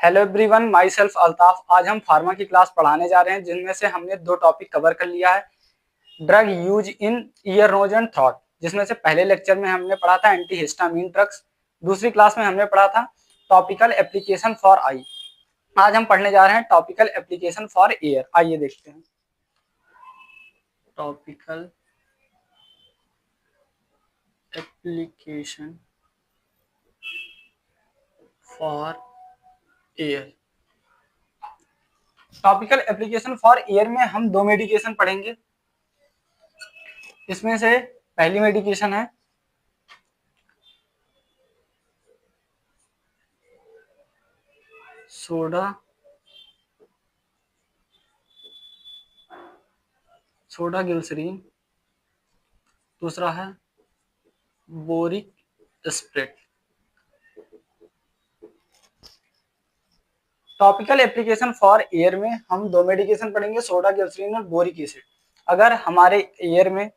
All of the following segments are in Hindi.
Hello everyone, my self Altaf. आज हम फार्मा की क्लास पढ़ाने जा रहे हैं, जिनमें से हमने 2 टॉपिक कवर कर लिया है। Drug use in ear, nose and throat, जिसमें से पहले लेक्चर में हमने पढ़ा था एंटीहिस्टामिन ड्रग्स। दूसरी क्लास में हमने पढ़ा था टॉपिकल एप्लीकेशन फॉर आई। आज हम पढ़ने जा रहे हैं टॉपिकल एप्लीकेशन फॉर ईयर। आइए देखते हैं। Topical application for year. Topical application for year में हम 2 मेडिकेशन पढ़ेंगे। इसमें से पहली मेडिकेशन है सोडा ग्लिसरीन, दूसरा है boric acid. Topical application for year में हम 2 मेडिकेशन पढ़ेंगे, सोडा ग्लिसरीन और बोरिक एसिड। अगर हमारे ईयर में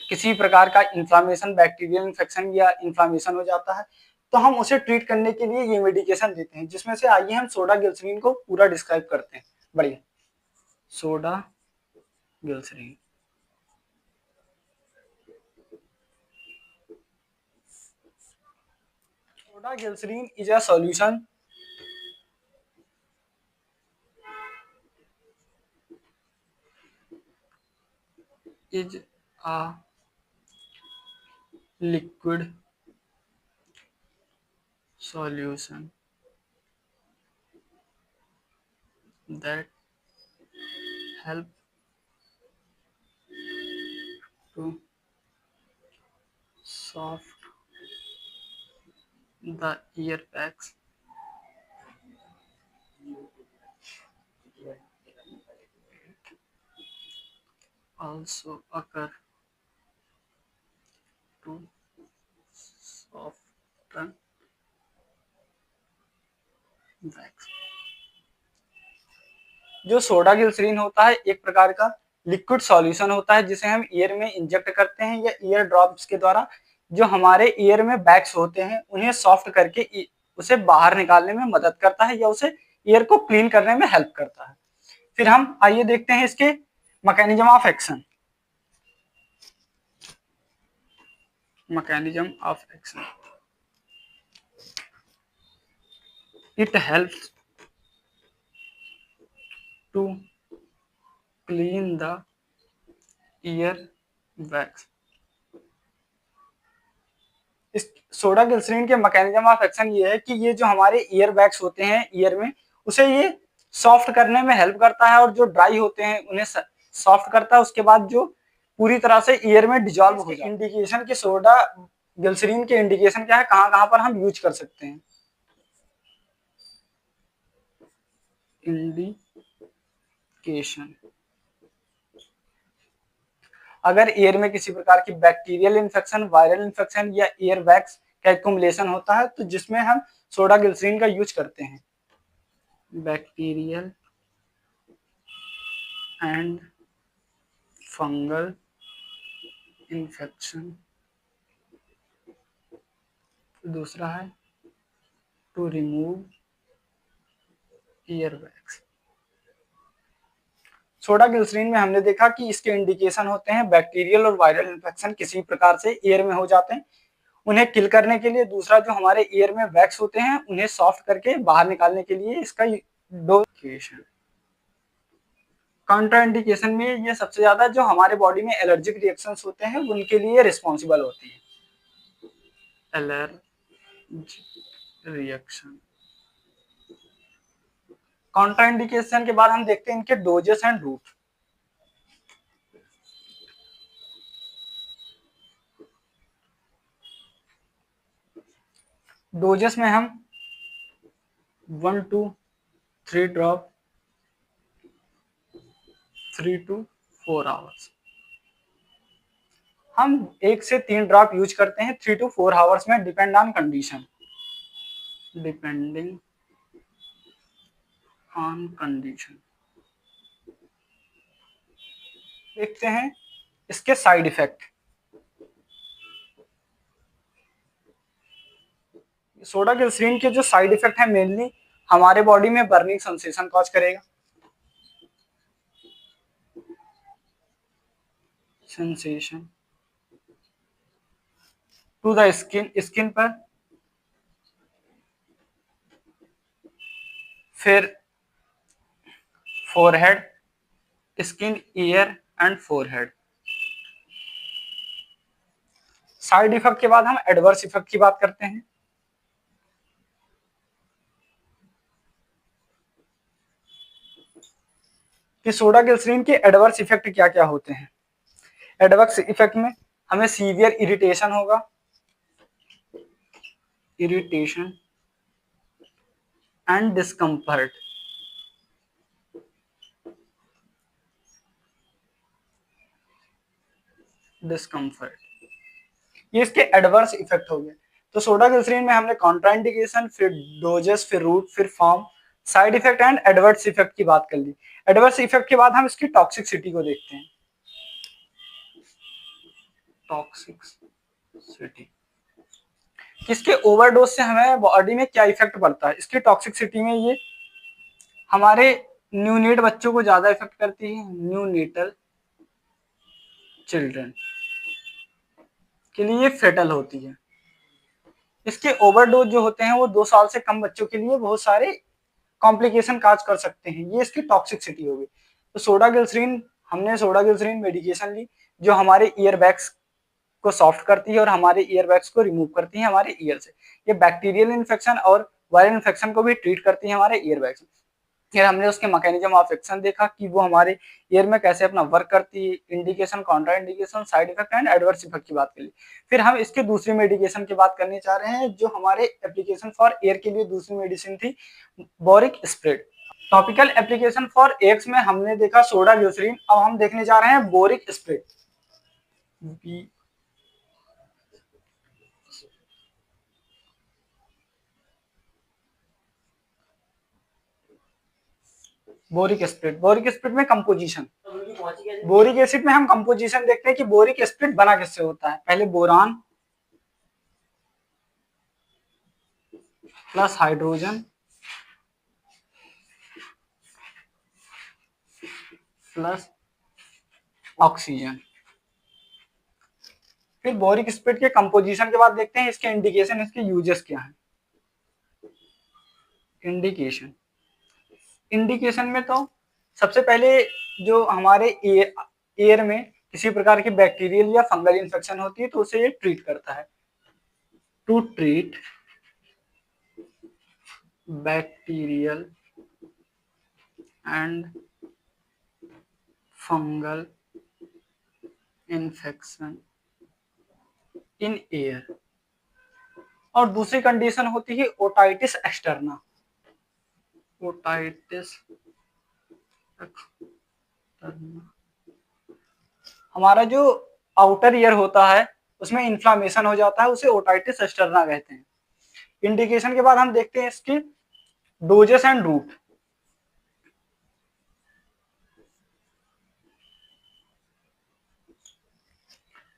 किसी प्रकार का इन्फ्लामेशन, बैक्टीरियल इन्फेक्शन या इन्फ्लामेशन हो जाता है तो हम उसे ट्रीट करने के लिए ये मेडिकेशन देते हैं, जिसमें से आइए हम सोडा ग्लिसरीन को पूरा डिस्क्राइब करते हैं। बढ़िया। Soda glycerin soda glycerin is a solution is a liquid solution that help to soft the ear bags, also occur to soften wax। जो सोडा ग्लिसरीन होता है एक प्रकार का लिक्विड सॉल्यूशन होता है, जिसे हम ईयर में इंजेक्ट करते हैं या ईयर ड्रॉप्स के द्वारा जो हमारे ईयर में बैग्स होते हैं उन्हें सॉफ्ट करके उसे बाहर निकालने में मदद करता है या उसे ईयर को क्लीन करने में हेल्प करता है। फिर हम आइए देखते हैं इसके mechanism of action. Mechanism of action. It helps to clean the ear wax. इस सोडा ग्लिसरीन के मैकेनिज्म ऑफ एक्शन ये है कि ये जो हमारे ईयर बैग्स होते हैं ईयर में, उसे ये सॉफ्ट करने में हेल्प करता है और जो ड्राई होते हैं उन्हें सॉफ्ट करता है। उसके बाद जो पूरी तरह से ईयर में डिजॉल्व हो जाए। इंडिकेशन की सोडा ग्लिसरीन के इंडिकेशन क्या है, कहाँ पर हम यूज कर सकते हैं। इंडिकेशन, अगर ईयर में किसी प्रकार की बैक्टीरियल इन्फेक्शन, वायरल इन्फेक्शन या ईयर वैक्स का एक्युमुलेशन होता है तो जिसमें हम सोडा ग्लिसरीन का यूज करते हैं। बैक्टीरियल एंड फंगल इन्फेक्शन, दूसरा है to remove ear wax. Soda glycerin में हमने देखा कि इसके इंडिकेशन होते हैं बैक्टीरियल और वायरल इन्फेक्शन किसी प्रकार से ईयर में हो जाते हैं, उन्हें किल करने के लिए। दूसरा जो हमारे ईयर में वैक्स होते हैं उन्हें सॉफ्ट करके बाहर निकालने के लिए इसका डोजेशन। कॉन्ट्राइंडिकेशन में ये सबसे ज्यादा जो हमारे बॉडी में एलर्जिक रिएक्शंस होते हैं उनके लिए रिस्पॉन्सिबल होती है। Allergic reaction. कॉन्ट्राइंडिकेशन के बाद हम देखते हैं इनके डोजेस एंड रूट। डोजेस में हम 1 to 3 ड्रॉप 3 to 4 आवर्स, हम 1 से 3 ड्रॉप यूज करते हैं 3 to 4 आवर्स में, depend on condition. Depending on condition. देखते हैं इसके साइड इफेक्ट। सोडा ग्लिसरीन के जो साइड इफेक्ट है मेनली हमारे बॉडी में बर्निंग सेंसेशन कॉज करेगा, sensation to the skin, skin पर, फिर forehead, skin, ear and forehead. Side effect के बाद हम एडवर्स इफेक्ट की बात करते हैं। कि सोडा ग्लिसरीन के एडवर्स इफेक्ट क्या क्या होते हैं। एडवर्स इफेक्ट में हमें सीवियर इरिटेशन होगा, इरिटेशन एंड डिस्कम्फर्ट, डिस्कम्फर्ट, ये इसके एडवर्स इफेक्ट हो गए। तो सोडा ग्लिसरीन में हमने कॉन्ट्राइंडिकेशन, फिर डोजेस, फिर रूट, फिर form, side effect and adverse effect की बात कर ली। एडवर्स इफेक्ट के बाद हम इसकी टॉक्सिसिटी को देखते हैं। टॉक्सिसिटी, किसके ओवरडोज से हमें बॉडी में क्या इफेक्ट पड़ता है। इसकी टॉक्सिसिटी में ये हमारे न्यूनेट बच्चों को ज्यादा इफेक्ट करती है, न्यूनेटल चिल्ड्रन के लिए फेटल होती है। इसके ओवरडोज जो होते हैं वो 2 साल से कम बच्चों के लिए बहुत सारे कॉम्प्लिकेशन काज कर सकते हैं। ये इसकी टॉक्सिसिटी होगी। तो सोडा ग्लिसरीन, हमने सोडा ग्लिसरीन मेडिकेशन ली जो हमारे ईयर बैग्स को सॉफ्ट करती है और हमारे ईयर बैग्स को रिमूव करती है हमारे ईयर से। ये बैक्टीरियल इन्फेक्शन और वायरल इन्फेक्शन को भी ट्रीट करती है हमारे ईयर बैग्स। फिर हमने उसके मैकेनिज्म ऑफ एक्शन देखा कि वो हमारे ईयर में कैसे अपना वर्क करती है, indication, Contra indication, side effect and adverse effect की बात करी। फिर हम इसके दूसरी मेडिकेशन की बात करने चाह रहे हैं जो हमारे एप्लीकेशन फॉर एयर के लिए दूसरी मेडिसिन थी, boric spread. Topical application for ears में हमने देखा सोडा ग्लिसरीन, अब हम देखने जा रहे हैं boric spread. Boric acid, boric acid में कंपोजिशन, बोरिक एसिड में हम कंपोजिशन देखते हैं कि बोरिक एसिड बना किससे होता है। पहले boron plus hydrogen plus oxygen. फिर बोरिक एसिड के कंपोजिशन के बाद देखते हैं इसके इंडिकेशन, इसके यूजेस क्या है। इंडिकेशन, इंडिकेशन में तो सबसे पहले जो हमारे एयर में किसी प्रकार की बैक्टीरियल या फंगल इन्फेक्शन होती है तो उसे ये ट्रीट करता है। To treat bacterial and fungal infection in ear. और दूसरी कंडीशन होती है ओटाइटिस एक्सटर्ना, ओटाइटिस एक्सटर्ना। हमारा जो आउटर ईयर होता है उसमें इन्फ्लामेशन हो जाता है, उसे ओटाइटिस एक्सटर्ना कहते हैं। इंडिकेशन के बाद हम देखते हैं इसकी डोजेस एंड रूट।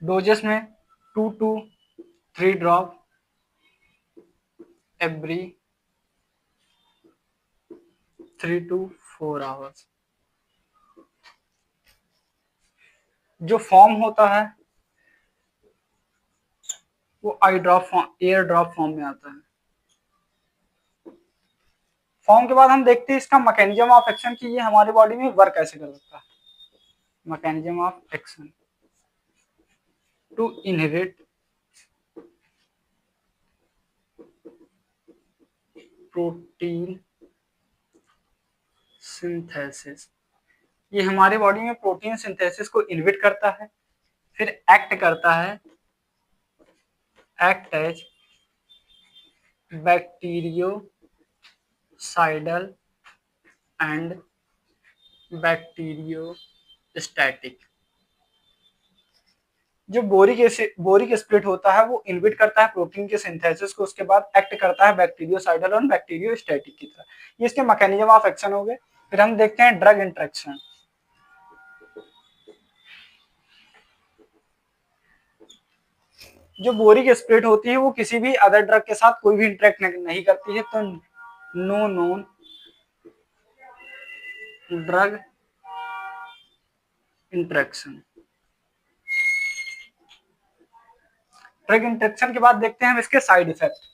डोजेस में 2 to 3 drop every 3 to 4 hours. जो फॉर्म होता है वो eye drop form, air drop form में आता है। फॉर्म के बाद हम देखते हैं इसका मैकेनिज्म ऑफ एक्शन कि ये हमारे बॉडी में वर्क कैसे कर सकता है। Mechanism of action to inhibit protein synthesis, ये हमारे बॉडी में प्रोटीन सिंथेसिस को इनहिबिट करता है। फिर एक्ट करता है, act as bactericidal and bacteriostatic. जो बोरिक एसिड होता है वो इनहिबिट करता है प्रोटीन के सिंथेसिस को, उसके बाद एक्ट करता है बैक्टीरियोसाइडल और बैक्टीरियोस्टैटिक की तरह। ये इसके मैकेनिज्म ऑफ एक्शन हो गए। फिर हम देखते हैं ड्रग इंटरेक्शन। जो बोरिक एसिड होती है वो किसी भी अदर ड्रग के साथ कोई भी इंटरेक्ट नहीं करती है, तो no known drug interaction. Drug interaction के बाद देखते हैं हम इसके साइड इफेक्ट।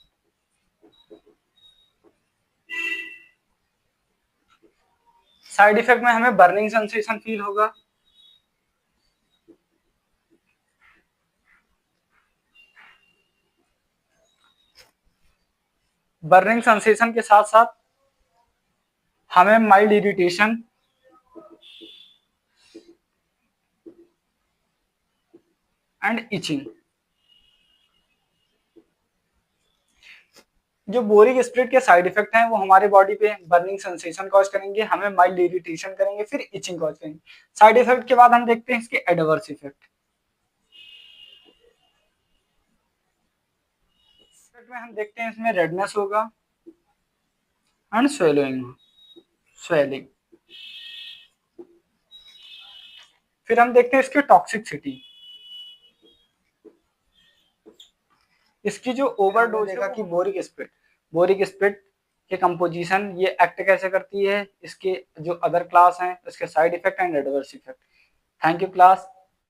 साइड इफेक्ट में हमें बर्निंग सेंसेशन फील होगा, बर्निंग सेंसेशन के साथ साथ हमें माइल्ड इरिटेशन एंड इचिंग। जो बोरिक एसिड के साइड इफेक्ट हैं वो हमारे बॉडी पे बर्निंग सेंसेशन कॉज करेंगे, हमें माइल्ड इरिटेशन करेंगे, फिर इचिंग कॉज करेंगे। साइड इफेक्ट के बाद हम देखते हैं इसके एडवर्स इफेक्ट। में हम देखते हैं इसमें रेडनेस होगा एंड स्वेलिंग। फिर हम देखते हैं इसकी टॉक्सिसिटी। इसकी जो ओवरडोज देखा कि बोरिक एसिड के कंपोजिशन, ये एक्ट कैसे करती है, इसके जो अदर क्लास हैं, इसके side effect and adverse effect. Thank you class.